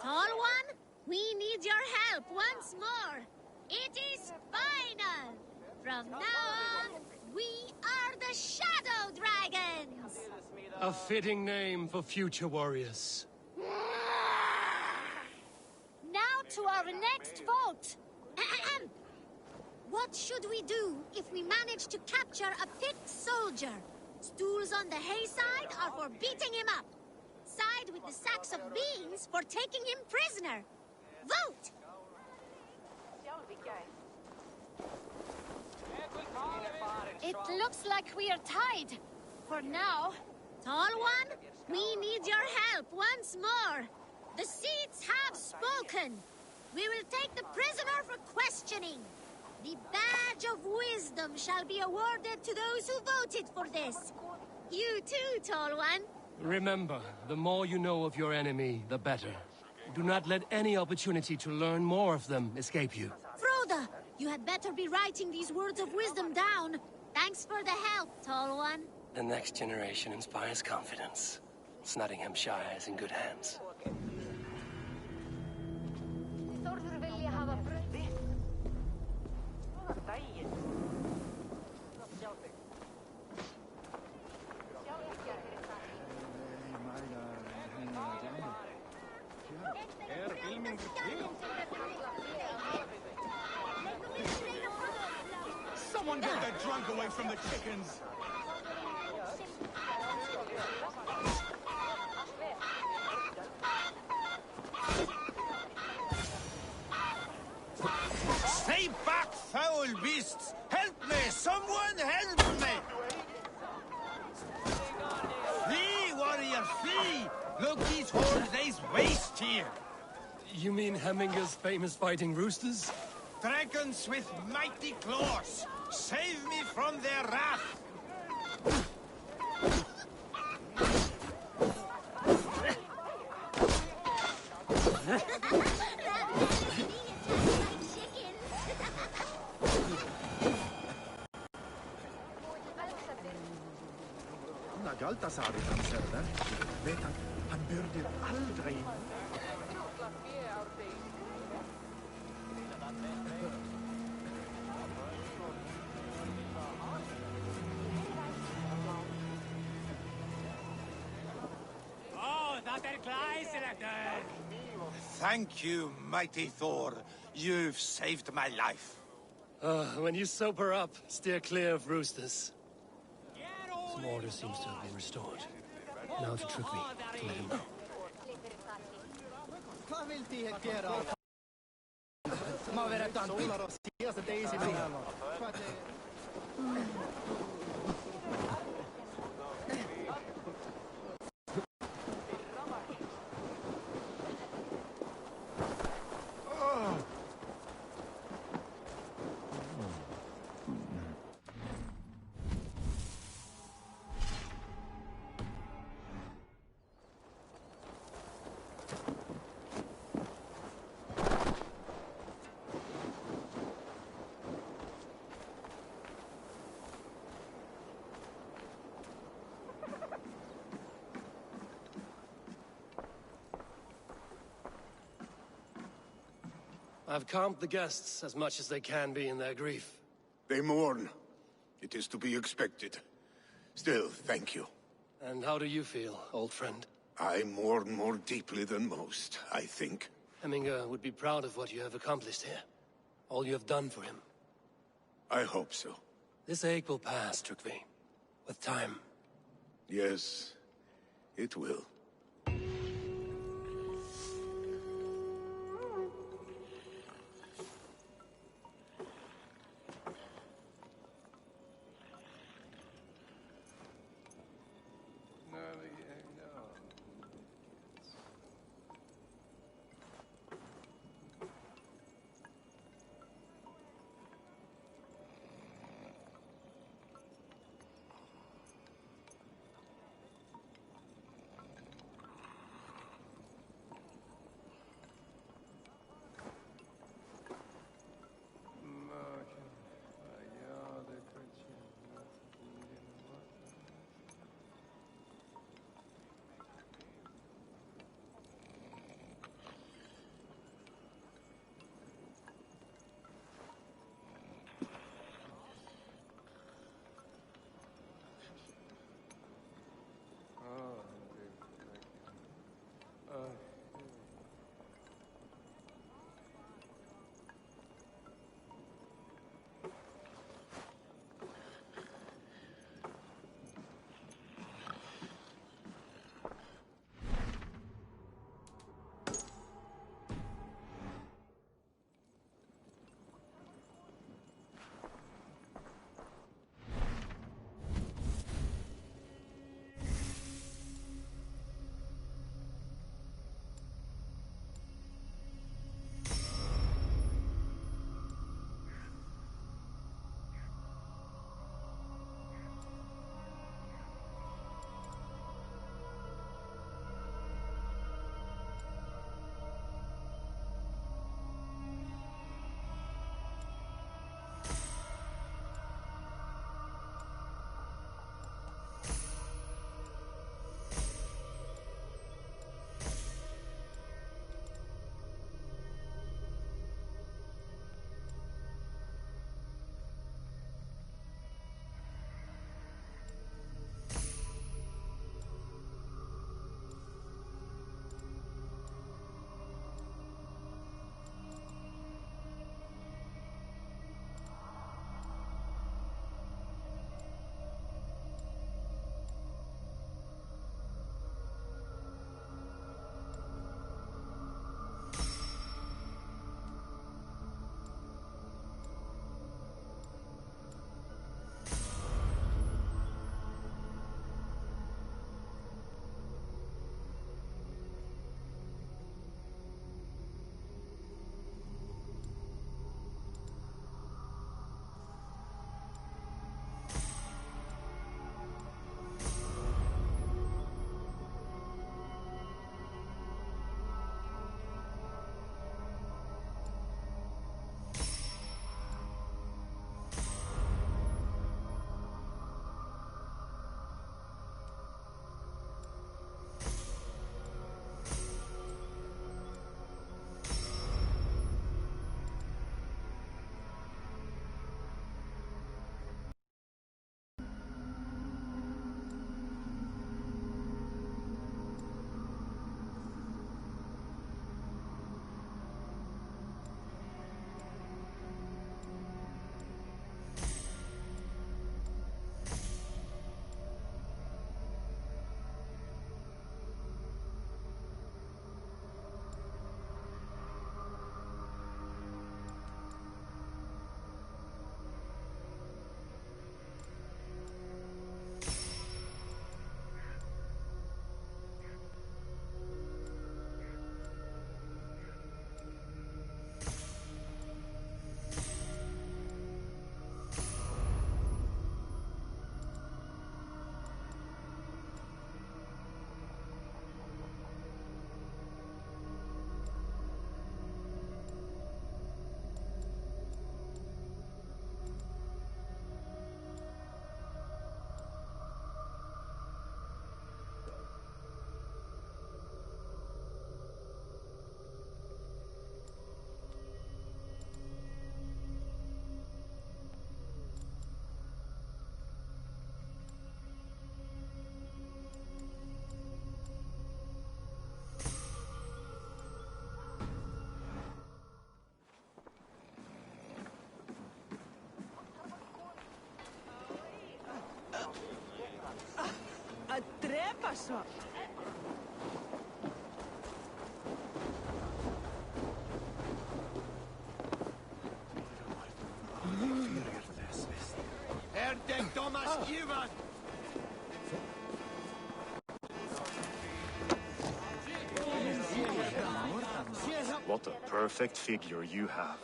Tall One, we need your help once more. It is final. From now on, we are the Shadow Dragons. A fitting name for future warriors. Now to our next vote. What should we do if we manage to capture a picked soldier? Stools on the hay side are for beating him up. Side with the sacks of beans for taking him prisoner. Vote! It looks like we are tied. For now. Tall One, we need your help once more. The seats have spoken. We will take the prisoner for questioning. The badge of wisdom shall be awarded to those who voted for this. You too, Tall One. Remember, the more you know of your enemy, the better. Do not let any opportunity to learn more of them escape you. Froda, you had better be writing these words of wisdom down. Thanks for the help, Tall One. The next generation inspires confidence. Nottinghamshire is in good hands. Someone get that drunk away from the chickens! Stay back, foul beasts! Help me! Someone help me! Flee, warrior, flee! Look, these hordes, they's waste here! You mean Hemminger's famous fighting roosters? Dragons with mighty claws! Save me from their wrath! Galtasaari danser, vet han burde aldrig... Thank you, mighty Thor. You've saved my life. When you sober up, steer clear of roosters. Some order seems to have been restored. Now to trick me, to let him know. I've calmed the guests as much as they can be in their grief. They mourn. It is to be expected. Still, thank you. And how do you feel, old friend? I mourn more deeply than most, I think. Hemminger would be proud of what you have accomplished here. All you have done for him. I hope so. This ache will pass, Trygve. With time. Yes, it will. så. Är det Thomas given? What a perfect figure you have.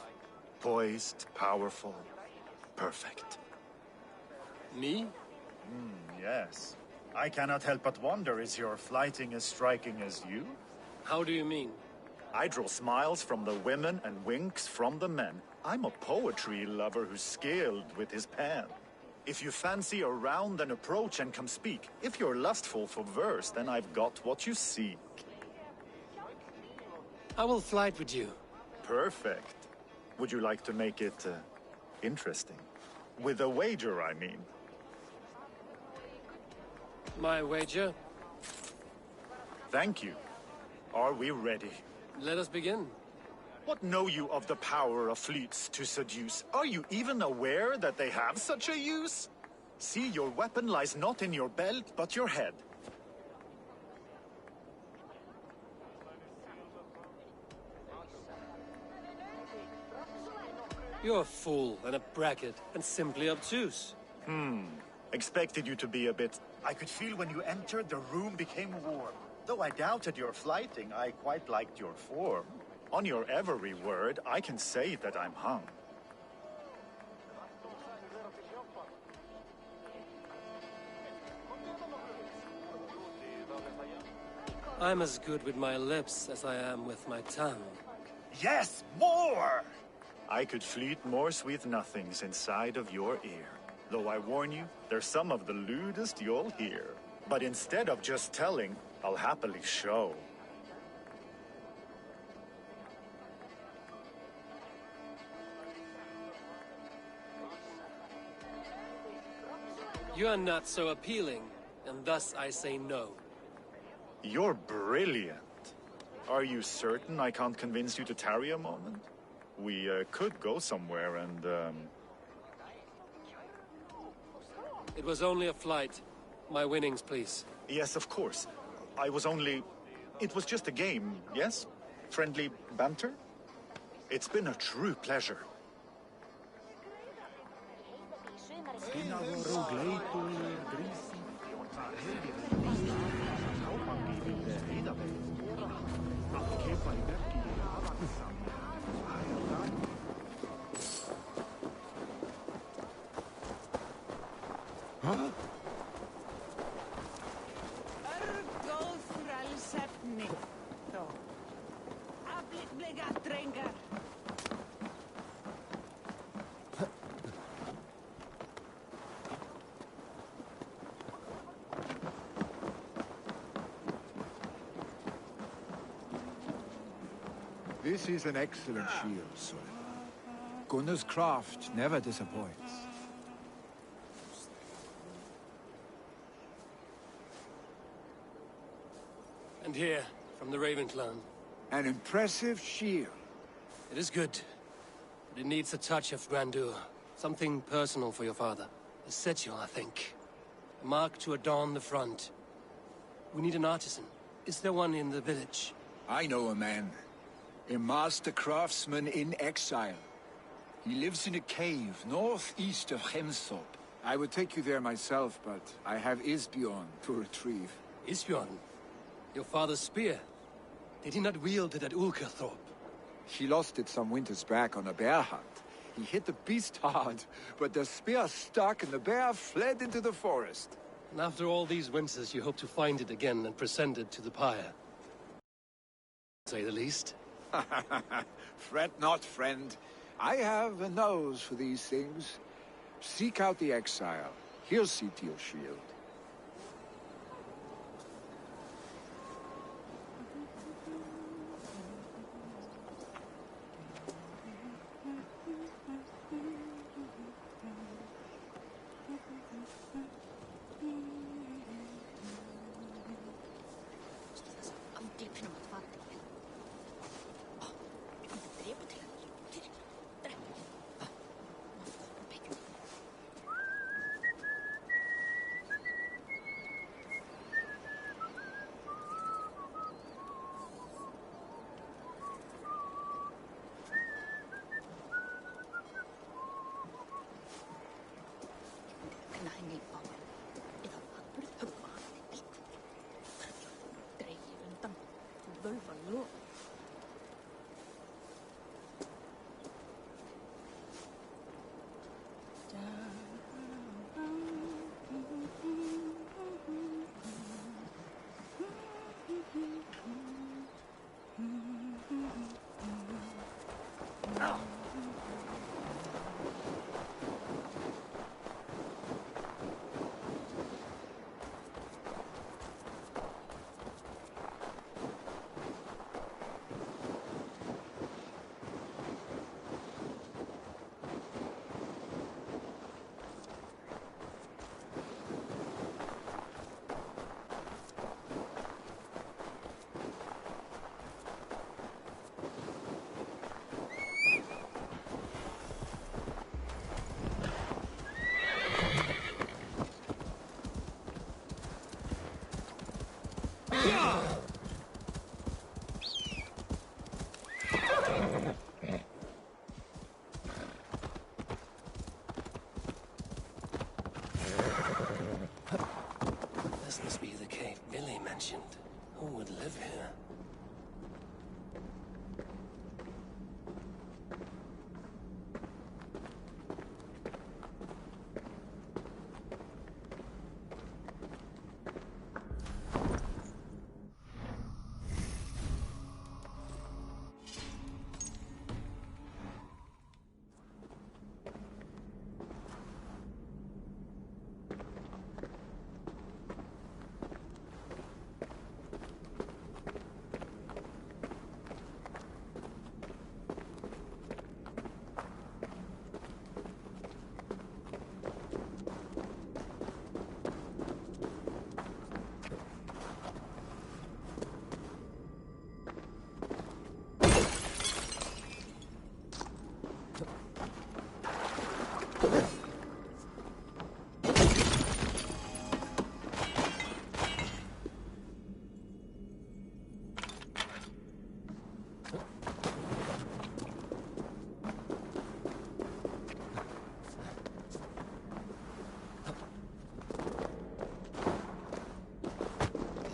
Poised, powerful, perfect. Me? Yes. I cannot help but wonder, is your flighting as striking as you? How do you mean? I draw smiles from the women and winks from the men. I'm a poetry lover who's skilled with his pen. If you fancy a round, then approach and come speak. If you're lustful for verse, then I've got what you seek. I will flight with you. Perfect. Would you like to make it interesting? With a wager, I mean. My wager? Thank you. Are we ready? Let us begin. What know you of the power of fleets to seduce? Are you even aware that they have such a use? See, your weapon lies not in your belt, but your head. You're a fool and a braggart and simply obtuse. Expected you to be a bit... I could feel when you entered, the room became warm. Though I doubted your flighting, I quite liked your form. On your every word, I can say that I'm hung. I'm as good with my lips as I am with my tongue. Yes, more! I could fleet more sweet nothings inside of your ear. Though I warn you, they're some of the lewdest you'll hear. But instead of just telling, I'll happily show. You are not so appealing, and thus I say no. You're brilliant. Are you certain I can't convince you to tarry a moment? We could go somewhere and, It was only a flight. My winnings, please. Yes, of course. I was only... It was just a game, yes? Friendly banter? It's been a true pleasure. This is an excellent shield, sir. Gunnar's craft never disappoints. And here, from the Raven clan. An impressive shield. It is good, but it needs a touch of grandeur. Something personal for your father. A sigil, I think. A mark to adorn the front. We need an artisan. Is there one in the village? I know a man. A master craftsman in exile. He lives in a cave northeast of Hemthorpe. I would take you there myself, but I have Isbjorn to retrieve. Isbjorn? Your father's spear? Did he not wield it at Ulkerthorpe? He lost it some winters back on a bear hunt. He hit the beast hard, but the spear stuck and the bear fled into the forest. And after all these winters, you hope to find it again and present it to the pyre. To say the least. Fret not, friend. I have a nose for these things. Seek out the exile. He'll see to your shield. This must be the cave Billy mentioned. Who would live here?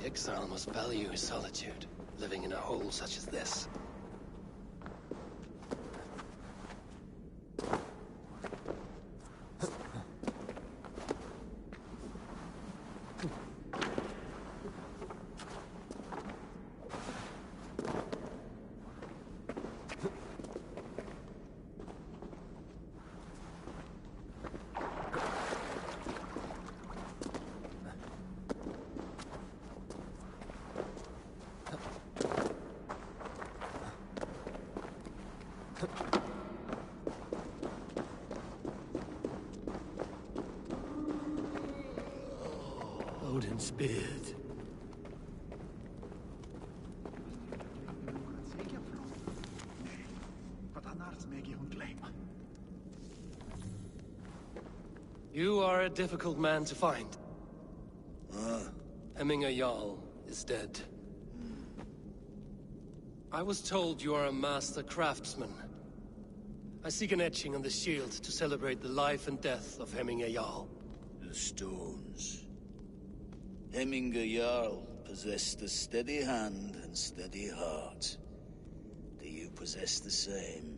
The exile must value his solitude, living in a hole such as this. Odin's beard. You are a difficult man to find. Hemminger Jarl is dead. I was told you are a master craftsman. I seek an etching on the shield to celebrate the life and death of Hemminger Jarl. The stones. Hemminger Jarl possessed a steady hand and steady heart. Do you possess the same?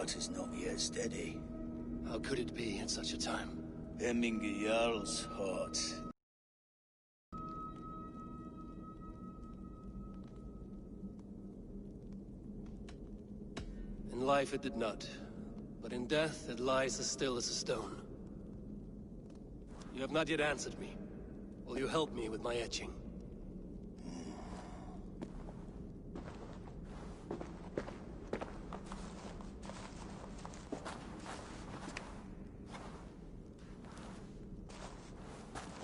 heart is not yet steady. How could it be at such a time? Hemminger Jarl's heart. In life it did not, but in death it lies as still as a stone. You have not yet answered me. Will you help me with my etching?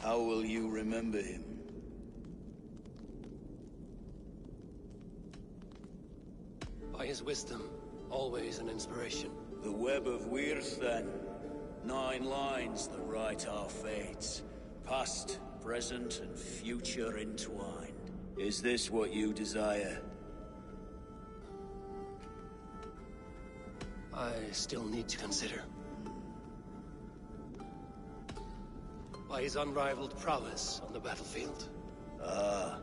How will you remember him? By his wisdom, always an inspiration. The web of Wirth, then. 9 lines that write our fates. Past, present, and future entwined. Is this what you desire? I still need to consider. By his unrivaled prowess on the battlefield. Ah,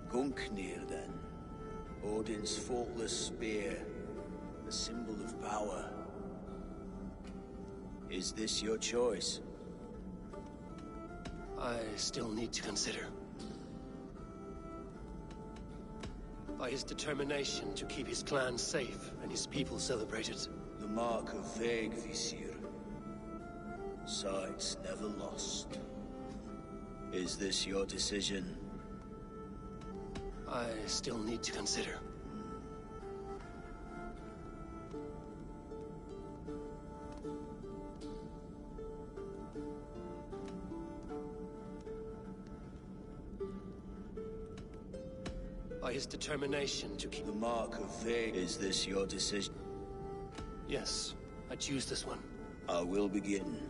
Gungnir, then. Odin's faultless spear. The symbol of power. Is this your choice? I still need to consider. By his determination to keep his clan safe and his people celebrated. The mark of Vegvisir. Sight never lost. Is this your decision? I still need to consider. By his determination to keep... The mark of Veg. Is this your decision? Yes, I choose this one. I will begin.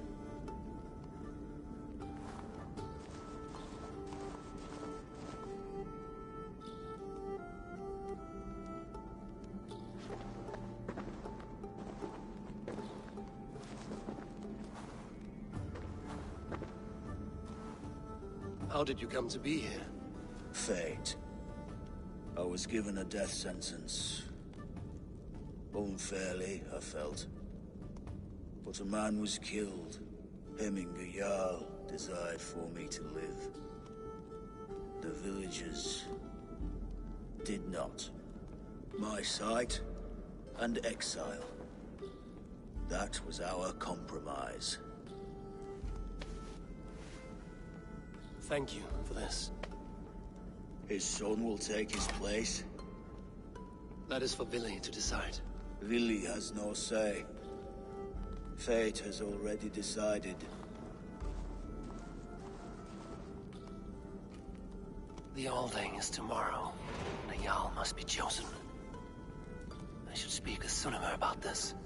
How did you come to be here? Fate. I was given a death sentence. Unfairly, I felt. But a man was killed. Hemminger Jarl desired for me to live. The villagers did not. My sight and exile. That was our compromise. Thank you for this. His son will take his place. That is for Billy to decide. Vili has no say. Fate has already decided. The Alding is tomorrow. The Jarl must be chosen. I should speak with Sunnema about this.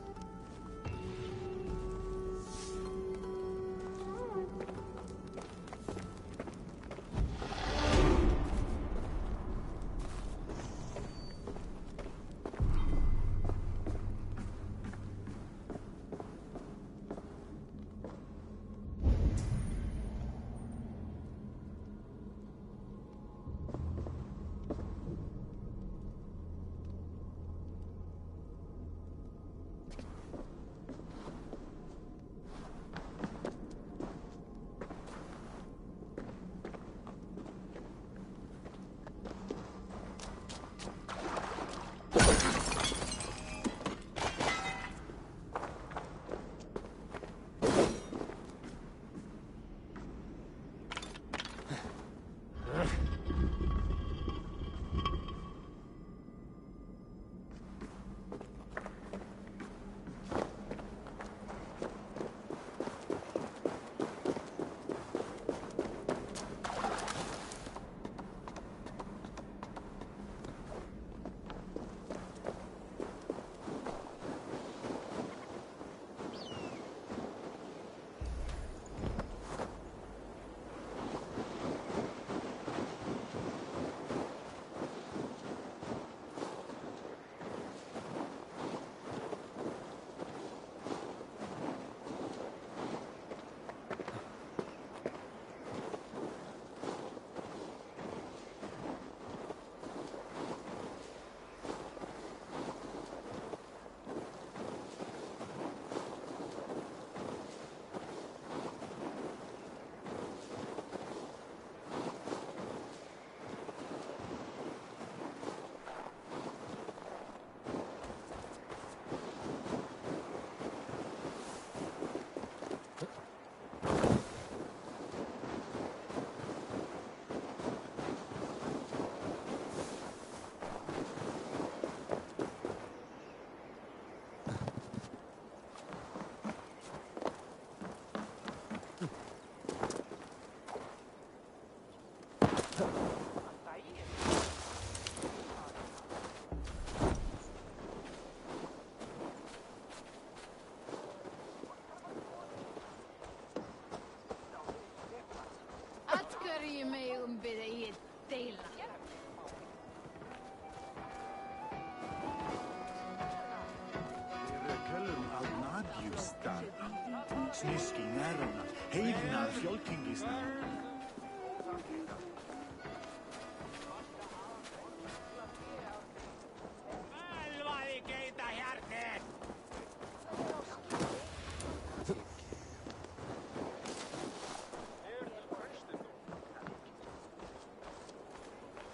Sniski närmna, heivnar fjolkingisna.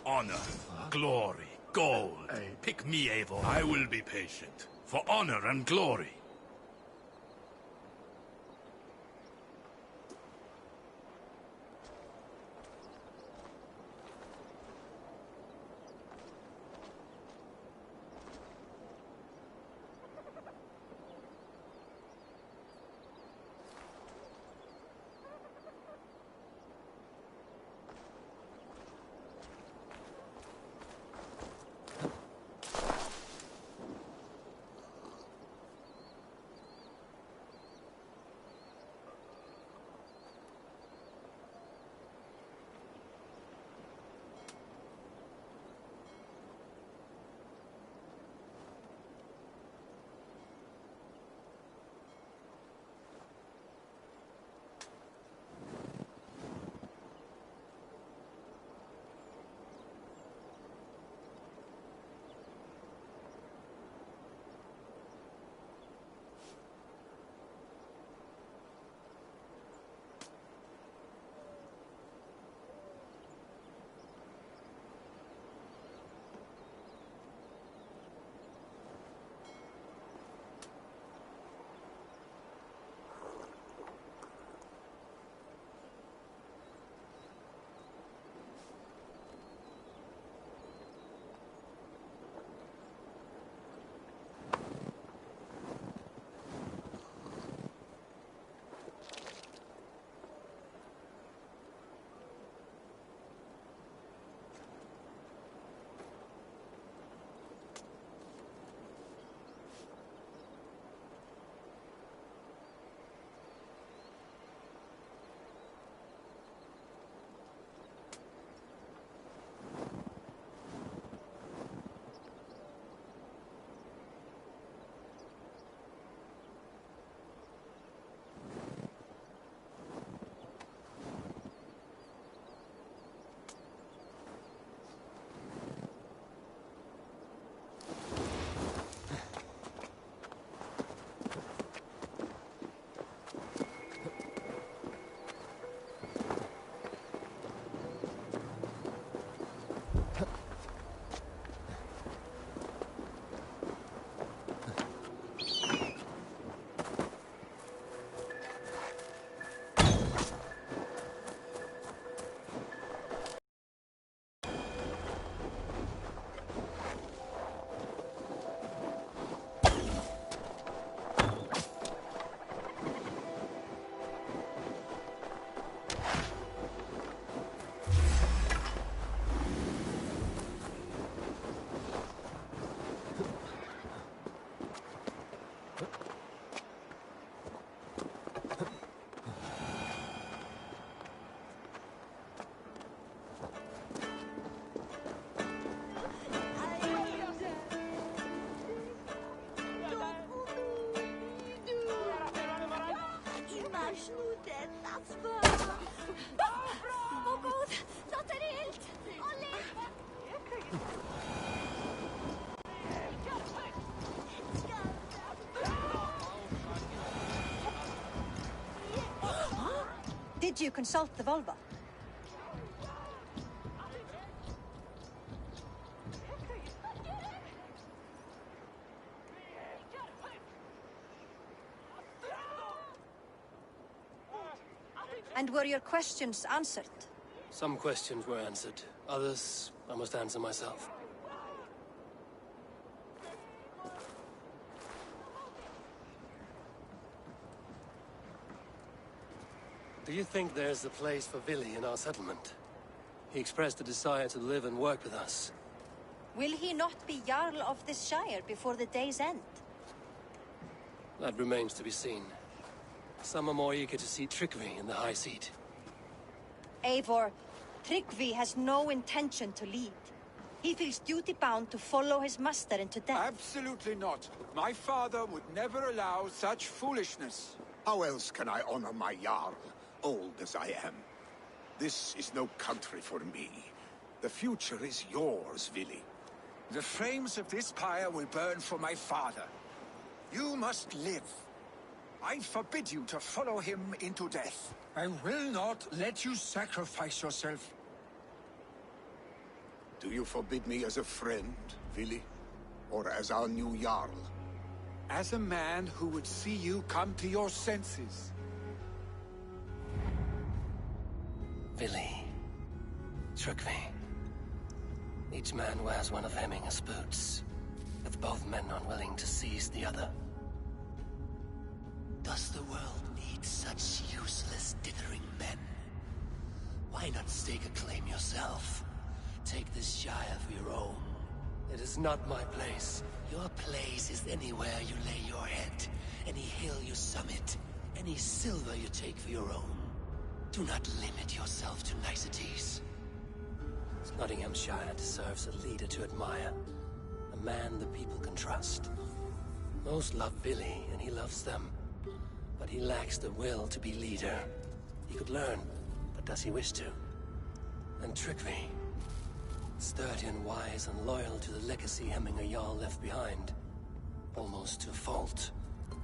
Honor, glory, gold. Pick me, Eivor. I will be patient. For honor and glory. Did you consult the vulva? And were your questions answered? Some questions were answered. Others, I must answer myself. Do you think there's a place for Vili in our settlement? He expressed a desire to live and work with us. Will he not be Jarl of this shire before the day's end? That remains to be seen. Some are more eager to see Tryggvi in the high seat. Eivor, Tryggvi has no intention to lead. He feels duty-bound to follow his master into death. Absolutely not. My father would never allow such foolishness. How else can I honor my Jarl, old as I am? This is no country for me. The future is yours, Vili. The flames of this pyre will burn for my father. You must live. I forbid you to follow him into death. I will not let you sacrifice yourself. Do you forbid me as a friend, Vili? Or as our new Jarl? As a man who would see you come to your senses. Vili. Tryggvi. Each man wears one of Hemminger's boots, with both men unwilling to seize the other. Does the world need such useless, dithering men? Why not stake a claim yourself? Take this Shire for your own. It is not my place. Your place is anywhere you lay your head, any hill you summit, any silver you take for your own. Do not limit yourself to niceties. Nottinghamshire deserves a leader to admire. A man the people can trust. Most love Billy, and he loves them. But he lacks the will to be leader. He could learn, but does he wish to? And Tryggvi, sturdy and wise and loyal to the legacy Hemminger Jarl left behind. Almost to a fault.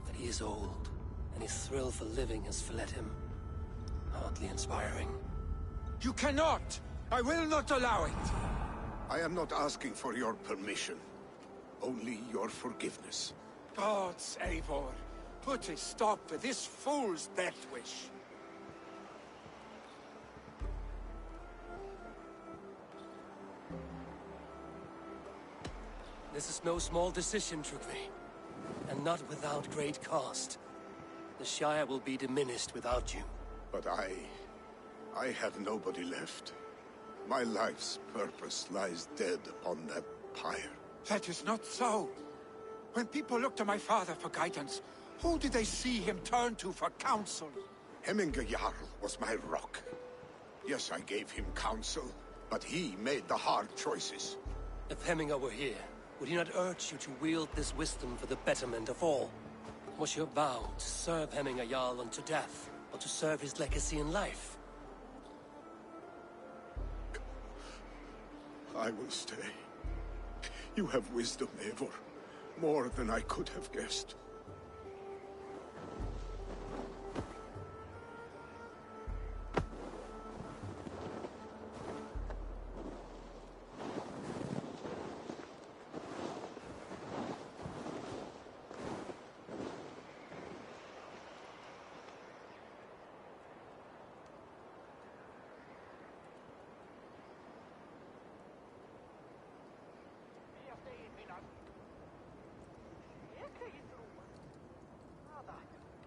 But he is old, and his thrill for living has fled him. Hardly inspiring. You cannot! I will not allow it! I am not asking for your permission. Only your forgiveness. Gods, Eivor, put a stop to this fool's death wish. This is no small decision, Tryggvi. And not without great cost. The Shire will be diminished without you. But I have nobody left. My life's purpose lies dead upon that pyre. That is not so. When people look to my father for guidance, who did they see him turn to for counsel? Hemminger Jarl was my rock. Yes, I gave him counsel, but he made the hard choices. If Hemminger were here, would he not urge you to wield this wisdom for the betterment of all? Was your vow to serve Hemminger Jarl unto death, or to serve his legacy in life? I will stay. You have wisdom, Eivor. More than I could have guessed.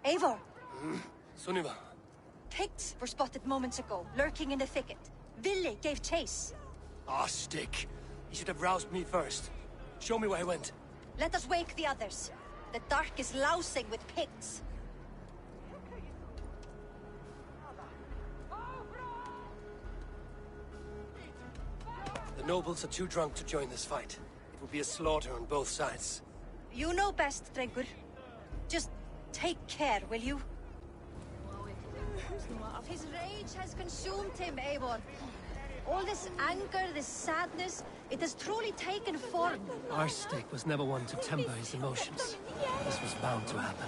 Eivor! Sunniva. Picts were spotted moments ago, lurking in the thicket. Vili gave chase. Ah, stick. He should have roused me first. Show me where he went. Let us wake the others. The dark is lousing with Picts. The nobles are too drunk to join this fight. It will be a slaughter on both sides. You know best, Drengur. Just take care, will you? His rage has consumed him, Eivor. All this anger, this sadness, it has truly taken form. Arstic was never one to temper his emotions. This was bound to happen.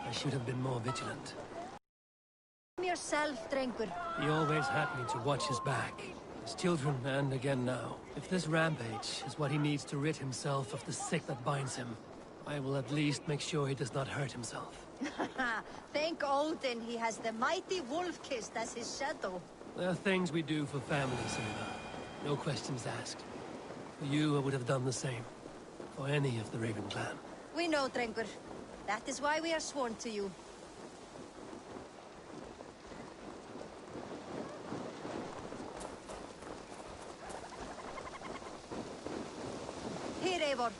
I should have been more vigilant. Yourself, Drengur. He always had me to watch his back. His children, and again now. If this rampage is what he needs to rid himself of the sick that binds him, I will at least make sure he does not hurt himself. Thank Odin he has the mighty Wolf-Kissed as his shadow. There are things we do for family, Sunniva. No questions asked. For you, I would have done the same. For any of the Raven clan. We know, Drengur. That is why we are sworn to you. Here, Eivor.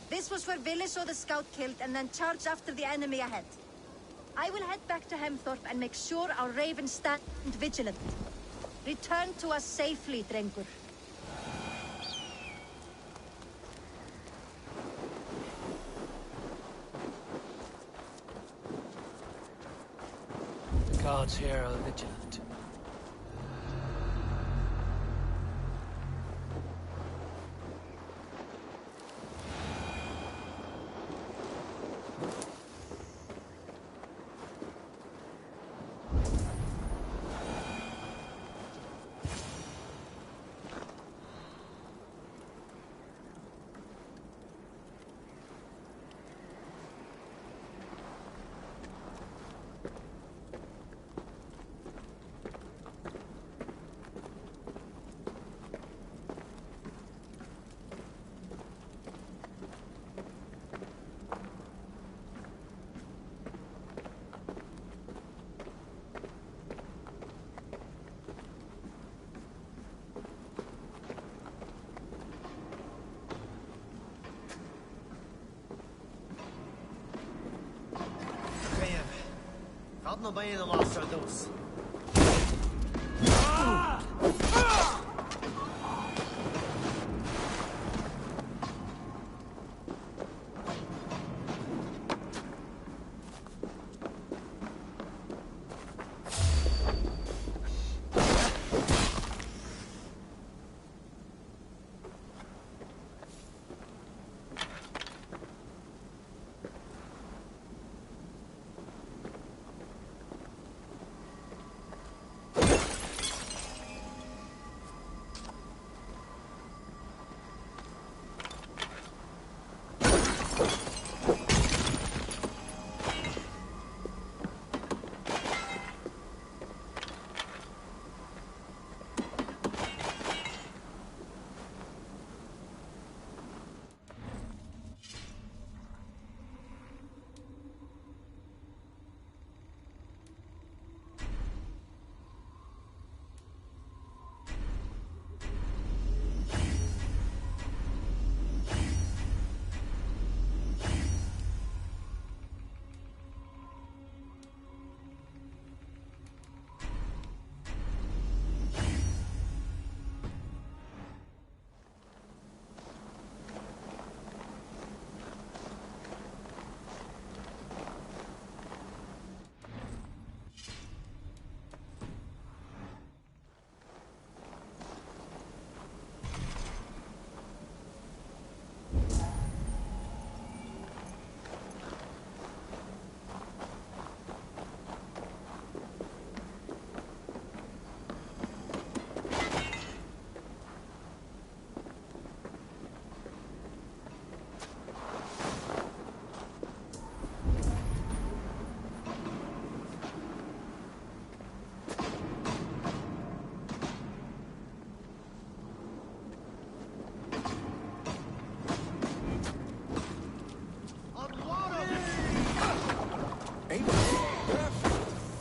This was where Vili saw the scout killed and then charged after the enemy ahead. I will head back to Hemthorpe and make sure our ravens stand vigilant. Return to us safely, Drengur. Guards here are vigilant. Gaat nog bij je de laatste doos.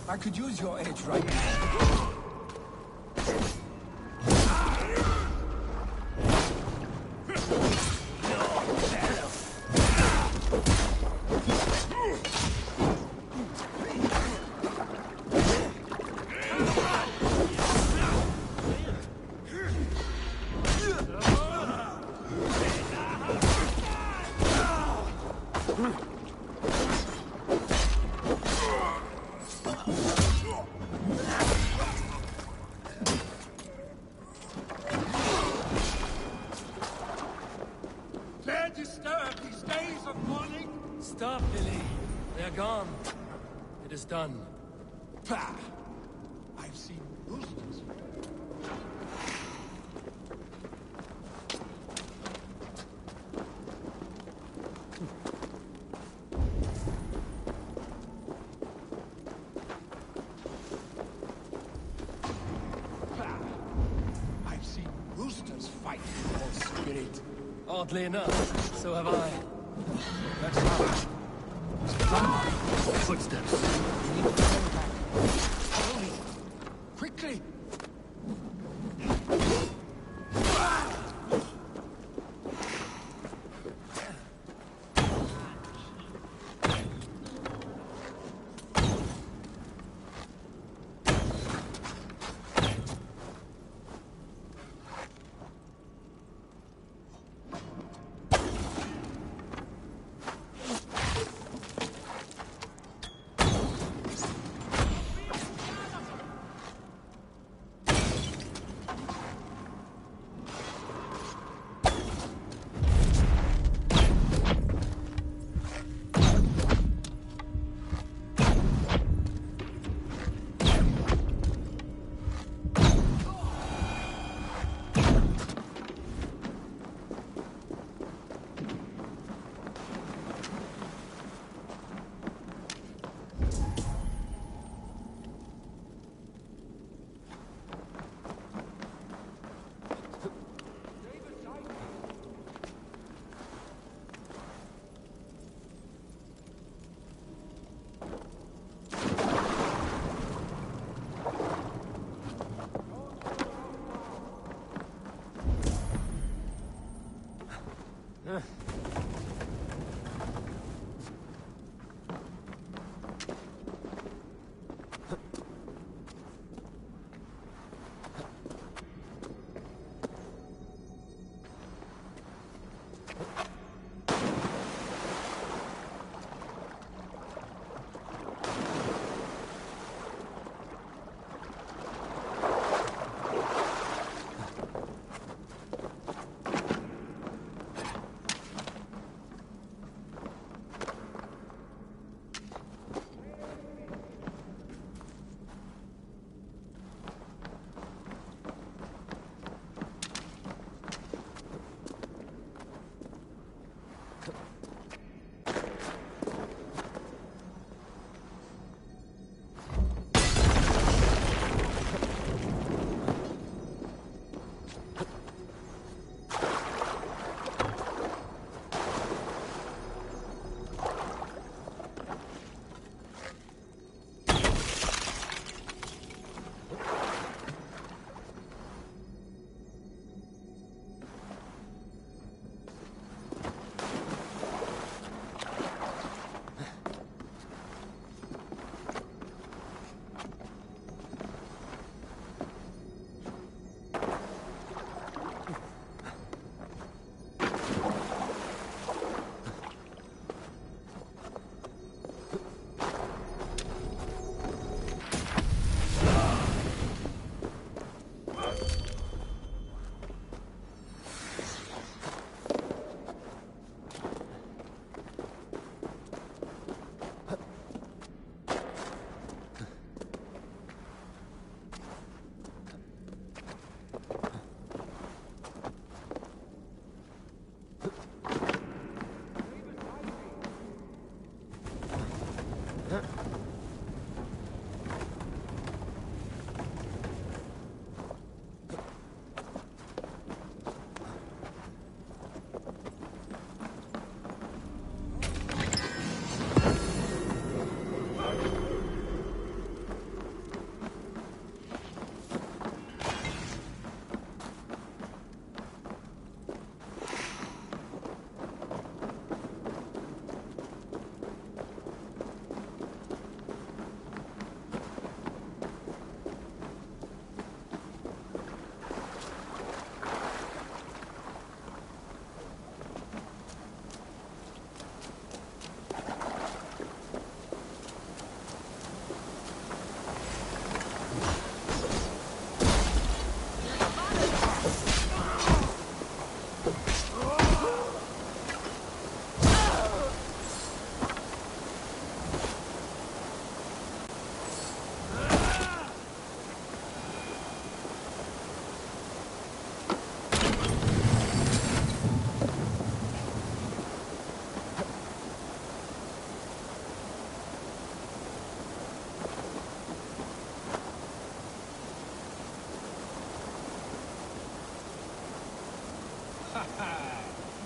I could use your edge right now. Stop, Billy. They're gone. It is done. Pah! I've seen roosters. Pah! I've seen roosters fight with all spirit. Oddly enough, so have I. That's how. Footsteps. We need to turn back. Slowly. Quickly.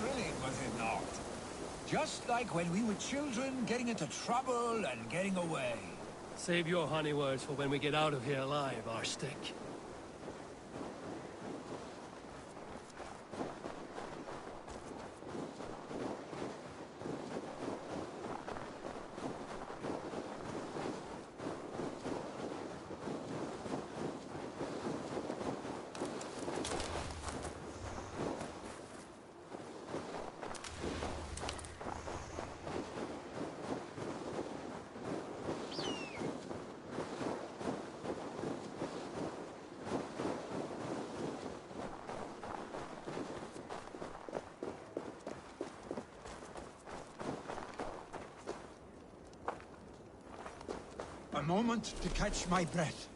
Brilliant, was it not? Just like when we were children, getting into trouble and getting away. Save your honey words for when we get out of here alive, Arstick. A moment to catch my breath.